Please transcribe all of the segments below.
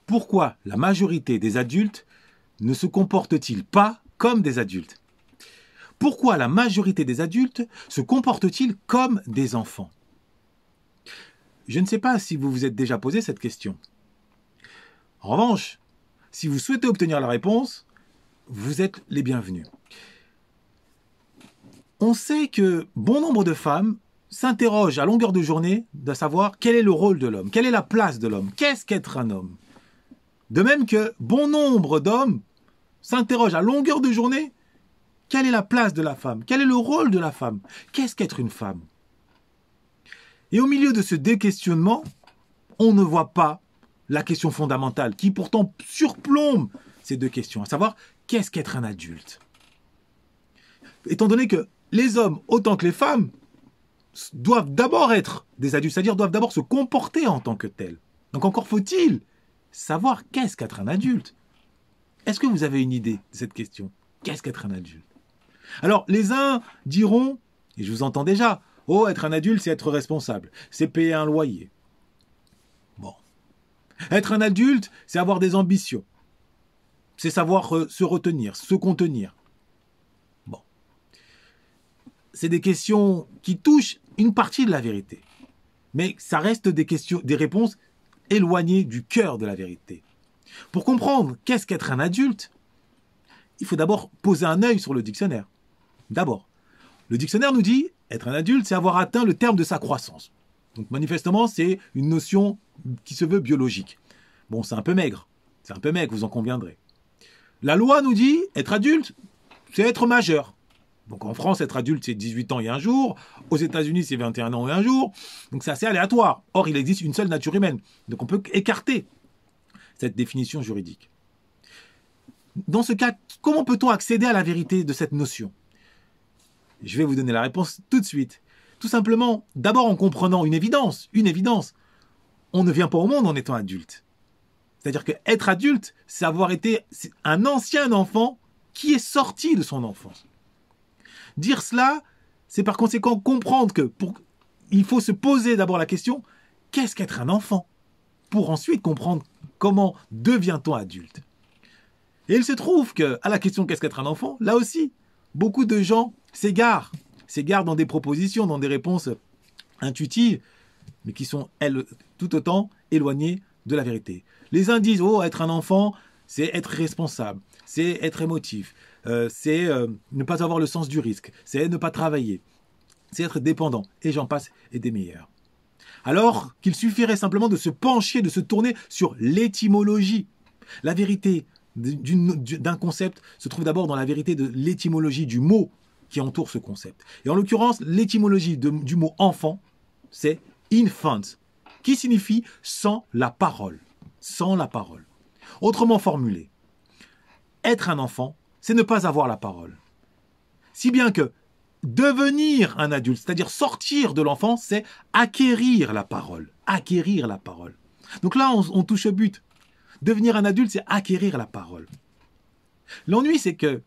Pourquoi la majorité des adultes ne se comportent-ils pas comme des adultes? Pourquoi la majorité des adultes se comportent-ils comme des enfants? Je ne sais pas si vous vous êtes déjà posé cette question. En revanche, si vous souhaitez obtenir la réponse, vous êtes les bienvenus. On sait que bon nombre de femmes s'interrogent à longueur de journée de savoir quel est le rôle de l'homme, quelle est la place de l'homme, qu'est-ce qu'être un homme. De même que bon nombre d'hommes s'interrogent à longueur de journée quelle est la place de la femme, quel est le rôle de la femme, qu'est-ce qu'être une femme. Et au milieu de ce déquestionnement, on ne voit pas la question fondamentale qui pourtant surplombe ces deux questions, à savoir qu'est-ce qu'être un adulte. Étant donné que les hommes autant que les femmes doivent d'abord être des adultes, c'est-à-dire doivent d'abord se comporter en tant que tels. Donc encore faut-il savoir qu'est-ce qu'être un adulte. Est-ce que vous avez une idée de cette question? Qu'est-ce qu'être un adulte? Alors les uns diront, et je vous entends déjà, oh, être un adulte c'est être responsable, c'est payer un loyer. Bon. Être un adulte c'est avoir des ambitions, c'est savoir se retenir, se contenir. Bon. C'est des questions qui touchent une partie de la vérité. Mais ça reste des questions, des réponses éloignées du cœur de la vérité. Pour comprendre qu'est-ce qu'être un adulte, il faut d'abord poser un œil sur le dictionnaire. D'abord, le dictionnaire nous dit être un adulte, c'est avoir atteint le terme de sa croissance. Donc manifestement, c'est une notion qui se veut biologique. Bon, c'est un peu maigre. C'est un peu maigre, vous en conviendrez. La loi nous dit être adulte, c'est être majeur. Donc en France, être adulte, c'est 18 ans et un jour. Aux États-Unis, c'est 21 ans et un jour. Donc c'est assez aléatoire. Or, il existe une seule nature humaine. Donc on peut écarter cette définition juridique. Dans ce cas, comment peut-on accéder à la vérité de cette notion? Je vais vous donner la réponse tout de suite. Tout simplement, d'abord en comprenant une évidence. Une évidence. On ne vient pas au monde en étant adulte. C'est-à-dire qu'être adulte, c'est avoir été un ancien enfant qui est sorti de son enfance. Dire cela, c'est par conséquent comprendre que il faut se poser d'abord la question, qu'est-ce qu'être un enfant? Pour ensuite comprendre comment devient-on adulte. Et il se trouve qu'à la question qu'est-ce qu'être un enfant, là aussi, beaucoup de gens s'égarent dans des propositions, dans des réponses intuitives, mais qui sont, elles, tout autant éloignées de la vérité. Les uns disent, oh, être un enfant, c'est être responsable, c'est être émotif, c'est ne pas avoir le sens du risque, c'est ne pas travailler, c'est être dépendant, et j'en passe, et des meilleurs. Alors qu'il suffirait simplement de se pencher, de se tourner sur l'étymologie. La vérité d'un concept se trouve d'abord dans la vérité de l'étymologie du mot qui entoure ce concept. Et en l'occurrence, l'étymologie du mot enfant, c'est infant, qui signifie sans la parole. Sans la parole. Autrement formulé, être un enfant, c'est ne pas avoir la parole. Si bien que devenir un adulte, c'est-à-dire sortir de l'enfance, c'est acquérir la parole. Acquérir la parole. Donc là, on touche au but. Devenir un adulte, c'est acquérir la parole. L'ennui, c'est que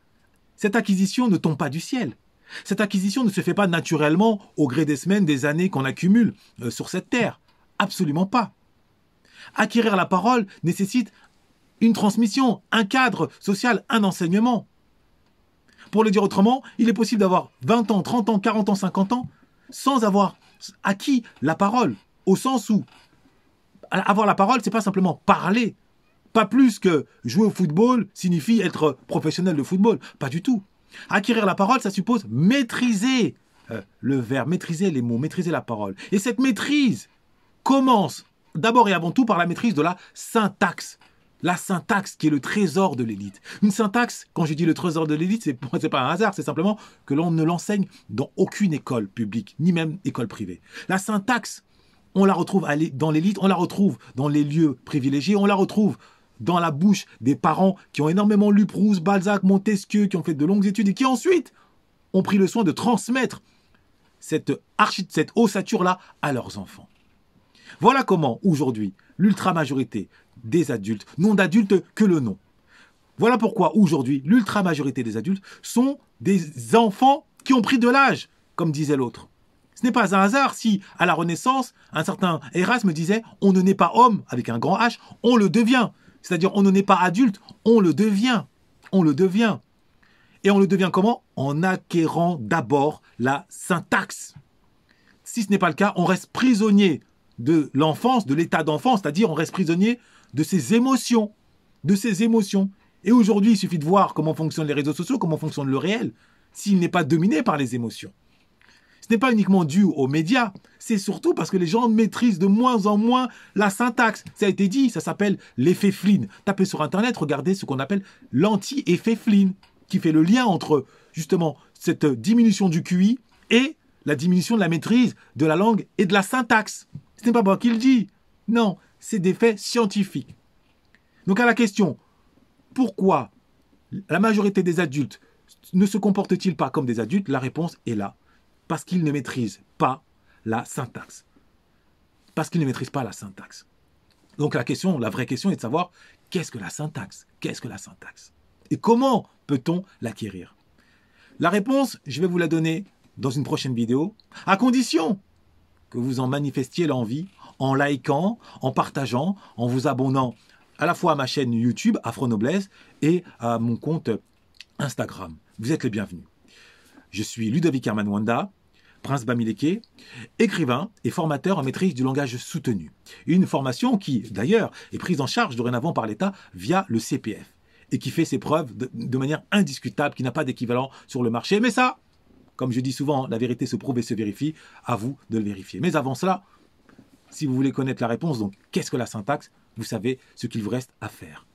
cette acquisition ne tombe pas du ciel. Cette acquisition ne se fait pas naturellement au gré des semaines, des années qu'on accumule sur cette terre. Absolument pas. Acquérir la parole nécessite une transmission, un cadre social, un enseignement. Pour le dire autrement, il est possible d'avoir 20 ans, 30 ans, 40 ans, 50 ans sans avoir acquis la parole. Au sens où avoir la parole, c'est pas simplement parler. Pas plus que jouer au football signifie être professionnel de football. Pas du tout. Acquérir la parole, ça suppose maîtriser le verbe, maîtriser les mots, maîtriser la parole. Et cette maîtrise commence d'abord et avant tout par la maîtrise de la syntaxe. La syntaxe qui est le trésor de l'élite. Une syntaxe, quand je dis le trésor de l'élite, c'est pas un hasard, c'est simplement que l'on ne l'enseigne dans aucune école publique, ni même école privée. La syntaxe, on la retrouve dans l'élite, on la retrouve dans les lieux privilégiés, on la retrouve dans la bouche des parents qui ont énormément lu Proust, Balzac, Montesquieu, qui ont fait de longues études et qui ensuite ont pris le soin de transmettre cette ossature-là à leurs enfants. Voilà comment, aujourd'hui, l'ultra-majorité des adultes n'ont d'adultes que le nom. Voilà pourquoi, aujourd'hui, l'ultra-majorité des adultes sont des enfants qui ont pris de l'âge, comme disait l'autre. Ce n'est pas un hasard si, à la Renaissance, un certain Erasme disait « on ne naît pas homme avec un grand H, on le devient ». C'est-à-dire, on ne naît pas adulte, on le devient. On le devient. Et on le devient comment? En acquérant d'abord la syntaxe. Si ce n'est pas le cas, on reste prisonnier de l'enfance, de l'état d'enfance, c'est-à-dire on reste prisonnier de ses émotions. De ses émotions. Et aujourd'hui, il suffit de voir comment fonctionnent les réseaux sociaux, comment fonctionne le réel, s'il n'est pas dominé par les émotions. Ce n'est pas uniquement dû aux médias, c'est surtout parce que les gens maîtrisent de moins en moins la syntaxe. Ça a été dit, ça s'appelle l'effet Flynn. Tapez sur Internet, regardez ce qu'on appelle l'anti-effet Flynn, qui fait le lien entre justement cette diminution du QI et la diminution de la maîtrise de la langue et de la syntaxe. Ce n'est pas moi qui le dis, non, c'est des faits scientifiques. Donc à la question, pourquoi la majorité des adultes ne se comportent-ils pas comme des adultes? La réponse est là. Parce qu'ils ne maîtrisent pas la syntaxe. Parce qu'ils ne maîtrisent pas la syntaxe. Donc la vraie question est de savoir qu'est-ce que la syntaxe? Qu'est-ce que la syntaxe? Et comment peut-on l'acquérir? La réponse, je vais vous la donner dans une prochaine vidéo, à condition que vous en manifestiez l'envie en likant, en partageant, en vous abonnant à la fois à ma chaîne YouTube, Afro-Noblesse, et à mon compte Instagram. Vous êtes les bienvenus. Je suis Ludovic Herman Wanda, Prince Bamileke, écrivain et formateur en maîtrise du langage soutenu. Une formation qui, d'ailleurs, est prise en charge dorénavant par l'État via le CPF et qui fait ses preuves de manière indiscutable, qui n'a pas d'équivalent sur le marché. Mais ça, comme je dis souvent, la vérité se prouve et se vérifie, à vous de le vérifier. Mais avant cela, si vous voulez connaître la réponse, donc qu'est-ce que la syntaxe? Vous savez ce qu'il vous reste à faire.